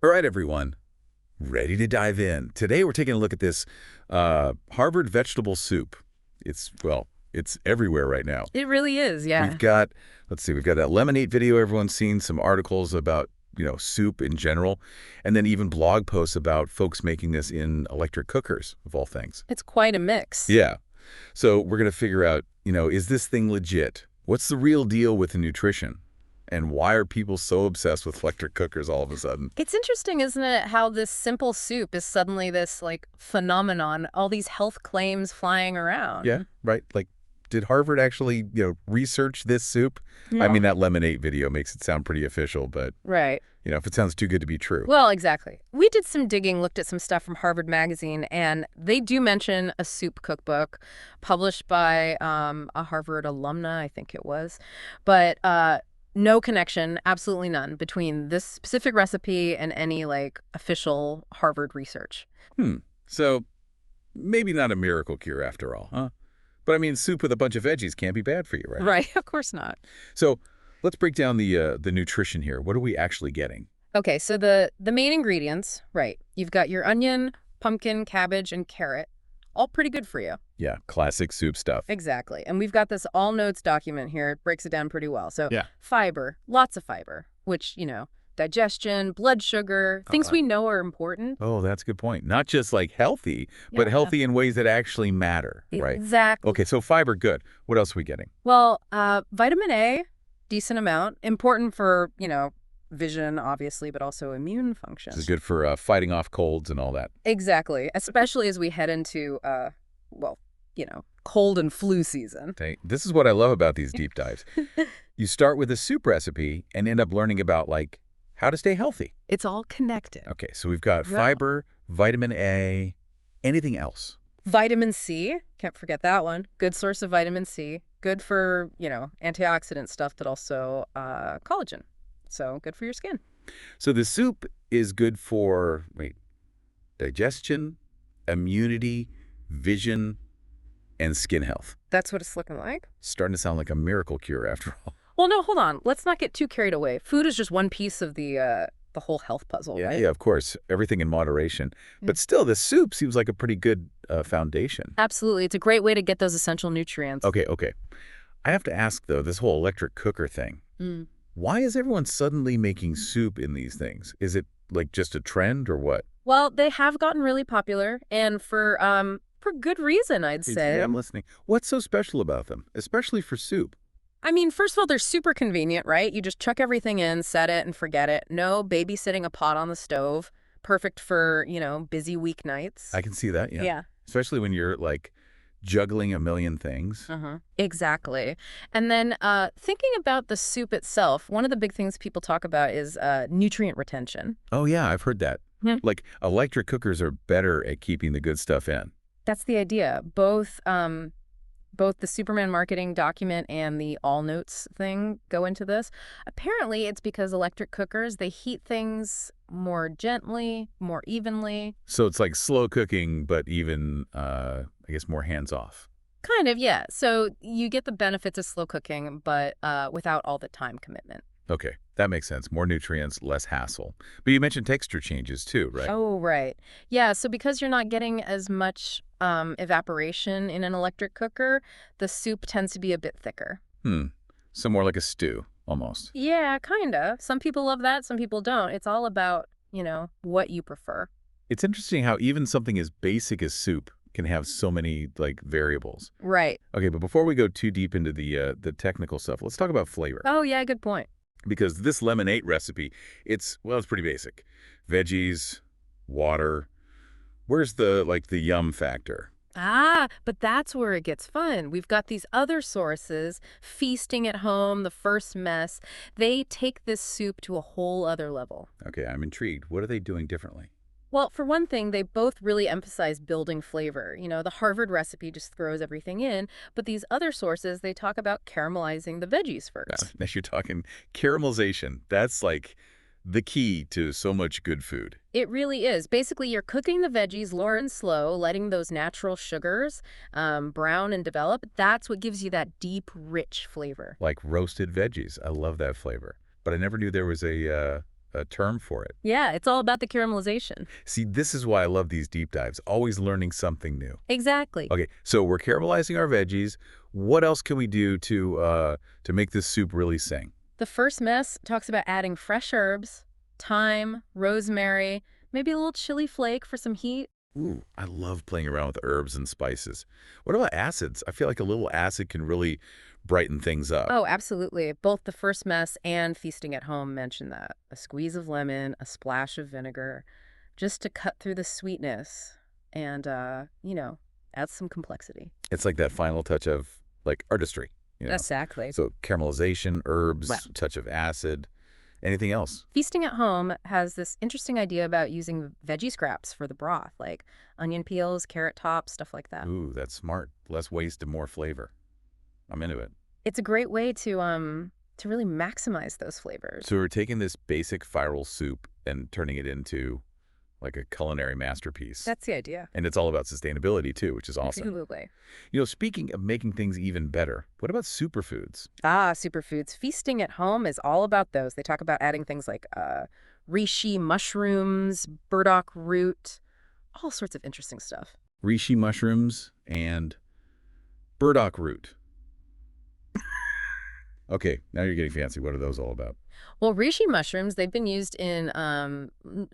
All right, everyone, ready to dive in. Today we're taking a look at this Harvard vegetable soup. It's everywhere right now. It really is, We've yeah. got, let's see, we've got that lemonade video everyone's seen, some articles about, soup in general, and then even blog posts about folks making this in electric cookers, of all things. It's quite a mix. Yeah. So we're going to figure out, is this thing legit? What's the real deal with the nutrition? And why are people so obsessed with electric cookers all of a sudden? It's interesting, isn't it, how this simple soup is suddenly this, phenomenon, all these health claims flying around. Yeah, right. Like, did Harvard actually, research this soup? I Yeah. mean, that lemonade video makes it sound pretty official, but, Right. if it sounds too good to be true. Well, exactly. We did some digging, looked at some stuff from Harvard Magazine, and they do mention a soup cookbook published by a Harvard alumna, I think it was. But no connection, absolutely none, between this specific recipe and any, official Harvard research. So, maybe not a miracle cure after all, huh? But I mean, soup with a bunch of veggies can't be bad for you, right? Right, of course not. So, let's break down the nutrition here. What are we actually getting? Okay, so the main ingredients, right? You've got your onion, pumpkin, cabbage, and carrot, all pretty good for you. Yeah, classic soup stuff. Exactly. And we've got this all notes document here. It breaks it down pretty well. So Yeah. fiber, lots of fiber, which, digestion, blood sugar, things we know are important. Oh, that's a good point. Not just like healthy, but Yeah. healthy in ways that actually matter, right? Exactly. Okay, so fiber, good. What else are we getting? Well, vitamin A, decent amount, important for, vision, obviously, but also immune function. This is good for fighting off colds and all that. Exactly, especially as we head into, cold and flu season. Okay, this is what I love about these deep dives. You start with a soup recipe and end up learning about, like, how to stay healthy. It's all connected. Okay, so we've got Yeah. fiber, vitamin A, anything else? Vitamin C, can't forget that one. Good source of vitamin C. Good for, antioxidant stuff, but also collagen. So good for your skin. So the soup is good for, digestion, immunity, vision, and skin health. That's what it's looking like. Starting to sound like a miracle cure after all. Well, no, hold on. Let's not get too carried away. Food is just one piece of the whole health puzzle, Yeah, right? yeah, of course. Everything in moderation. But still, the soup seems like a pretty good foundation. Absolutely. It's a great way to get those essential nutrients. Okay. I have to ask, though, this whole electric cooker thing. Mm. Why is everyone suddenly making soup in these things? Is it, like, just a trend or what? Well, they have gotten really popular, and for good reason, I'd say. Yeah, I'm listening. What's so special about them, especially for soup? I mean, first of all, they're super convenient, right? You just chuck everything in, set it, and forget it. No babysitting a pot on the stove. Perfect for, busy weeknights. I can see that, yeah. Yeah. Especially when you're, like, juggling a million things. Exactly. And then thinking about the soup itself, one of the big things people talk about is nutrient retention. Oh, yeah, I've heard that. Hmm. Like, electric cookers are better at keeping the good stuff in. That's the idea. Both the Superman marketing document and the all notes thing go into this. Apparently, it's because electric cookers, they heat things more gently, more evenly. So it's like slow cooking, but even, I guess, more hands-off. Kind of, yeah. So you get the benefits of slow cooking, but without all the time commitment. Okay, that makes sense. More nutrients, less hassle. But you mentioned texture changes too, right? Oh, right. Yeah, so because you're not getting as much evaporation in an electric cooker, the soup tends to be a bit thicker. So more like a stew, almost. Yeah, kind of. Some people love that, some people don't. It's all about, what you prefer. It's interesting how even something as basic as soup can have so many, like, variables. Right. Okay, but before we go too deep into the technical stuff, let's talk about flavor. Oh, yeah, good point. Because this lemonade recipe, it's pretty basic. Veggies, water. Where's the yum factor? Ah, but that's where it gets fun. We've got these other sources, feasting at home, the first mess. They take this soup to a whole other level. Okay, I'm intrigued. What are they doing differently? Well, for one thing, they both really emphasize building flavor. The Harvard recipe just throws everything in, but these other sources, they talk about caramelizing the veggies first. Now you're talking caramelization. That's like the key to so much good food. It really is. Basically, you're cooking the veggies low and slow, letting those natural sugars brown and develop. That's what gives you that deep, rich flavor. Like roasted veggies. I love that flavor. But I never knew there was a a term for it. Yeah, it's all about the caramelization. See, this is why I love these deep dives, always learning something new. Exactly. Okay, so we're caramelizing our veggies. What else can we do to make this soup really sing? The first mess talks about adding fresh herbs, thyme, rosemary, maybe a little chili flake for some heat. Ooh, I love playing around with herbs and spices. What about acids? I feel like a little acid can really brighten things up. Oh, absolutely. Both the first mess and feasting at home mention that. A squeeze of lemon, a splash of vinegar, just to cut through the sweetness and, add some complexity. It's like that final touch of like artistry, you know. Exactly. So caramelization, Well, herbs, touch of acid. Anything else? feasting at home has this interesting idea about using veggie scraps for the broth, like onion peels, carrot tops, stuff like that. Ooh, that's smart. Less waste and more flavor. I'm into it. It's a great way to really maximize those flavors. So we're taking this basic viral soup and turning it into like a culinary masterpiece. That's the idea. And it's all about sustainability too, which is awesome. Absolutely. You know, speaking of making things even better, what about superfoods? Ah, superfoods. Feasting at home is all about those. They talk about adding things like reishi mushrooms, burdock root, all sorts of interesting stuff. Reishi mushrooms and burdock root. Okay, now you're getting fancy. What are those all about? Well, reishi mushrooms, they've been used in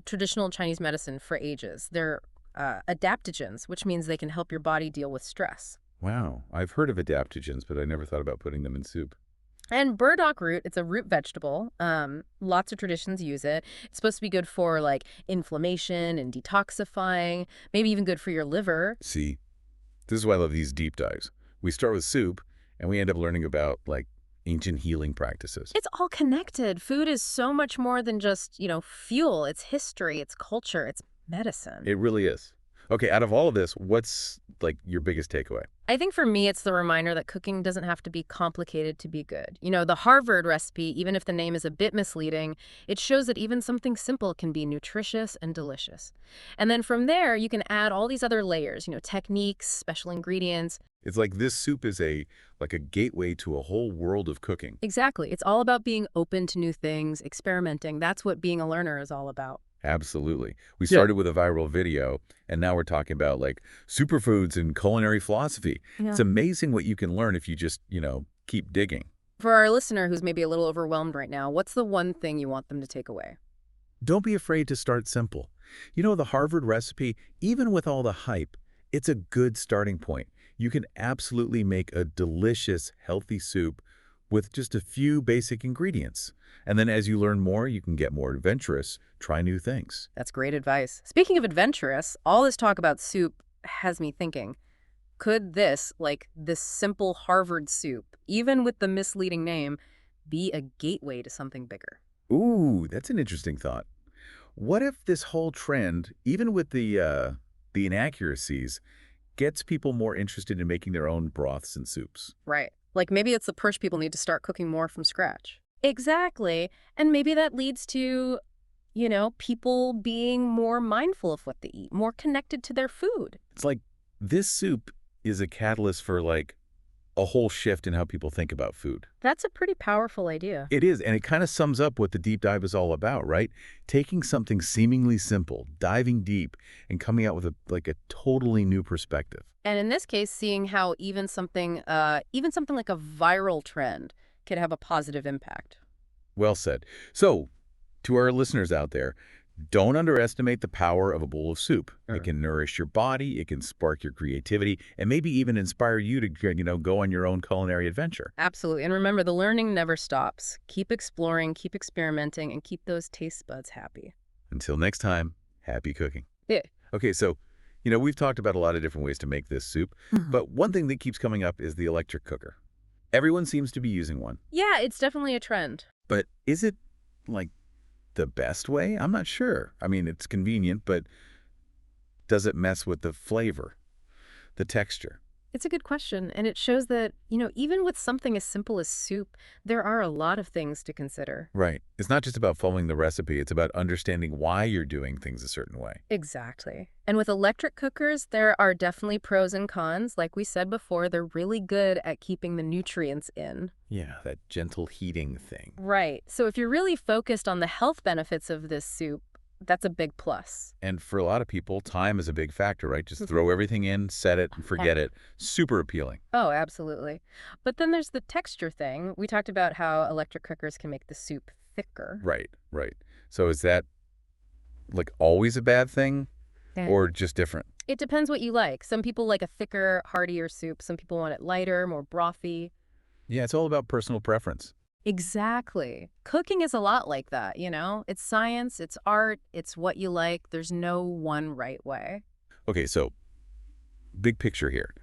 traditional Chinese medicine for ages. They're adaptogens, which means they can help your body deal with stress. Wow, I've heard of adaptogens, but I never thought about putting them in soup. And burdock root, it's a root vegetable. Lots of traditions use it. It's supposed to be good for like inflammation and detoxifying, maybe even good for your liver. See, this is why I love these deep dives. We start with soup, and we end up learning about, like, ancient healing practices. It's all connected. Food is so much more than just, fuel. It's history, it's culture, it's medicine. It really is. Okay, out of all of this, what's, like, your biggest takeaway? I think for me, it's the reminder that cooking doesn't have to be complicated to be good. The Harvard recipe, even if the name is a bit misleading, it shows that even something simple can be nutritious and delicious. And then from there, you can add all these other layers, techniques, special ingredients. It's like this soup is like a gateway to a whole world of cooking. Exactly. It's all about being open to new things, experimenting. That's what being a learner is all about. Absolutely. We Yeah. started with a viral video, and now we're talking about, like, superfoods and culinary philosophy. Yeah. It's amazing what you can learn if you just, keep digging. For our listener who's maybe a little overwhelmed right now, what's the one thing you want them to take away? Don't be afraid to start simple. The Harvard recipe, even with all the hype, it's a good starting point. You can absolutely make a delicious, healthy soup with just a few basic ingredients. And then as you learn more, you can get more adventurous, try new things. That's great advice. Speaking of adventurous, all this talk about soup has me thinking, could this simple Harvard soup, even with the misleading name, be a gateway to something bigger? Ooh, that's an interesting thought. What if this whole trend, even with the inaccuracies, gets people more interested in making their own broths and soups? Right. Like maybe it's the push people need to start cooking more from scratch. Exactly. And maybe that leads to, people being more mindful of what they eat, more connected to their food. It's like this soup is a catalyst for, like, a whole shift in how people think about food. That's a pretty powerful idea. It is, and it kind of sums up what the deep dive is all about, right? Taking something seemingly simple, diving deep, and coming out with a totally new perspective. And in this case, seeing how even something like a viral trend could have a positive impact. Well said. So, to our listeners out there, don't underestimate the power of a bowl of soup. Sure. It can nourish your body, it can spark your creativity, and maybe even inspire you to, go on your own culinary adventure. Absolutely. And remember, the learning never stops. Keep exploring, keep experimenting, and keep those taste buds happy. Until next time, happy cooking. Yeah. Okay, so, we've talked about a lot of different ways to make this soup, but one thing that keeps coming up is the electric cooker. Everyone seems to be using one. Yeah, it's definitely a trend. But is it, like, the best way? I'm not sure. I mean, it's convenient, but does it mess with the flavor, the texture? It's a good question, and it shows that, even with something as simple as soup, there are a lot of things to consider. Right. It's not just about following the recipe, it's about understanding why you're doing things a certain way. Exactly. And with electric cookers, there are definitely pros and cons. Like we said before, they're really good at keeping the nutrients in. Yeah, that gentle heating thing. Right. So if you're really focused on the health benefits of this soup, that's a big plus. And for a lot of people, time is a big factor, right? Just throw everything in, set it, and forget it. Super appealing. Oh, absolutely. But then there's the texture thing. We talked about how electric cookers can make the soup thicker. Right, right. So is that like always a bad thing Yeah. or just different? It depends what you like. Some people like a thicker, heartier soup. Some people want it lighter, more brothy. Yeah, it's all about personal preference. Exactly. Cooking is a lot like that, you know? It's science, it's art, it's what you like. There's no one right way. Okay, so big picture here.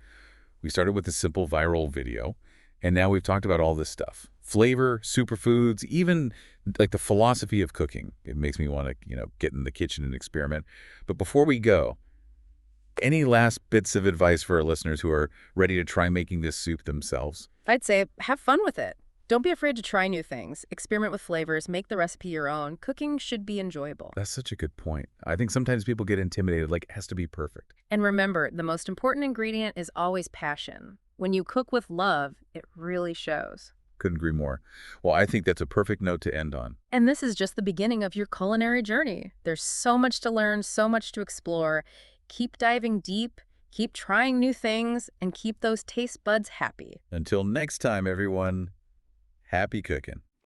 We started with a simple viral video, and now we've talked about all this stuff. Flavor, superfoods, even like the philosophy of cooking. It makes me want to, get in the kitchen and experiment. But before we go, any last bits of advice for our listeners who are ready to try making this soup themselves? I'd say have fun with it. Don't be afraid to try new things. Experiment with flavors, make the recipe your own. Cooking should be enjoyable. That's such a good point. I think sometimes people get intimidated, like it has to be perfect. And remember, the most important ingredient is always passion. When you cook with love, it really shows. Couldn't agree more. Well, I think that's a perfect note to end on. And this is just the beginning of your culinary journey. There's so much to learn, so much to explore. Keep diving deep, keep trying new things, and keep those taste buds happy. Until next time, everyone, happy cooking.